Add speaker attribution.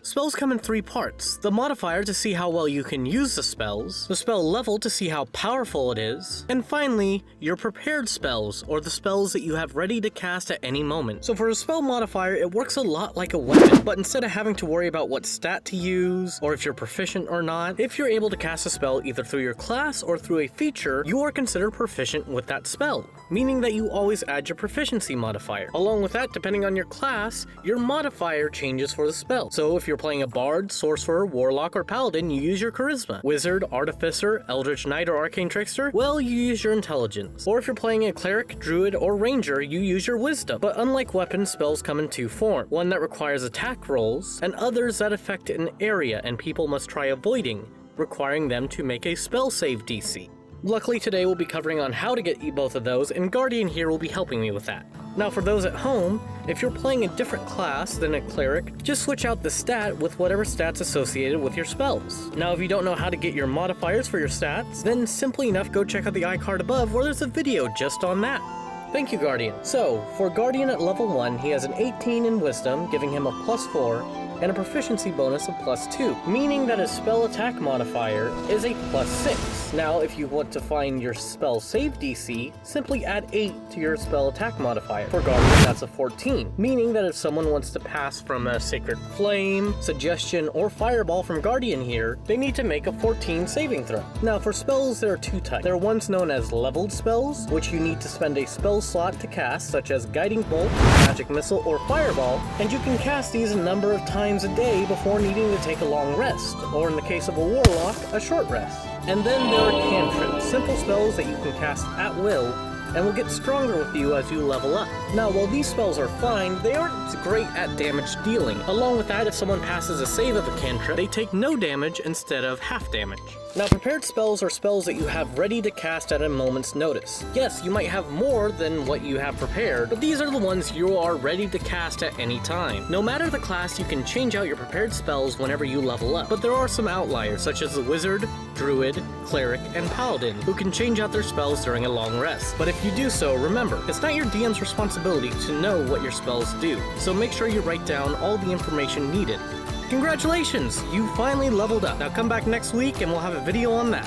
Speaker 1: Spells come in 3 parts: the modifier to see how well you can use the spells, the spell level to see how powerful it is, and finally, your prepared spells, or the spells that you have ready to cast at any moment. So for a spell modifier, it works a lot like a weapon, but instead of having to worry about what stat to use, or if you're proficient or not, if you're able to cast a spell either through your class or through a feature, you are considered proficient with that spell, meaning that you always add your proficiency modifier. Along with that, depending on your class, your modifier changes for the spell. So if you're playing a bard, sorcerer, warlock, or paladin, you use your charisma. Wizard, artificer, eldritch knight, or arcane trickster, well, you use your intelligence. Or if you're playing a cleric, druid, or ranger, you use your wisdom. But unlike weapons, spells come in 2 forms. One that requires attack rolls, and others that affect an area and people must try avoiding, requiring them to make a spell save DC. Luckily today we'll be covering on how to get both of those, and Guardian here will be helping me with that. Now for those at home, if you're playing a different class than a cleric, just switch out the stat with whatever stats associated with your spells. Now if you don't know how to get your modifiers for your stats, then simply enough go check out the iCard above where there's a video just on that. Thank you, Guardian. So, for Guardian at level 1, he has an 18 in Wisdom, giving him a +4, and a proficiency bonus of +2, meaning that his spell attack modifier is a +6. Now, if you want to find your spell save DC, simply add 8 to your spell attack modifier. For Guardian, that's a 14, meaning that if someone wants to pass from a Sacred Flame, Suggestion, or Fireball from Guardian here, they need to make a 14 saving throw. Now, for spells, there are 2 types. There are ones known as leveled spells, which you need to spend a spell slot to cast, such as Guiding Bolt, Magic Missile, or Fireball, and you can cast these a number of times a day before needing to take a long rest, or in the case of a warlock, a short rest. And then there are cantrips, simple spells that you can cast at will, and will get stronger with you as you level up. Now, while these spells are fine, they aren't great at damage dealing. Along with that, if someone passes a save of a cantrip, they take no damage instead of half damage. Now, prepared spells are spells that you have ready to cast at a moment's notice. Yes, you might have more than what you have prepared, but these are the ones you are ready to cast at any time. No matter the class, you can change out your prepared spells whenever you level up, but there are some outliers, such as the wizard, druid, cleric, and paladin, who can change out their spells during a long rest. But if you do so, remember, it's not your DM's responsibility to know what your spells do, so make sure you write down all the information needed. Congratulations! You finally leveled up. Now come back next week and we'll have a video on that.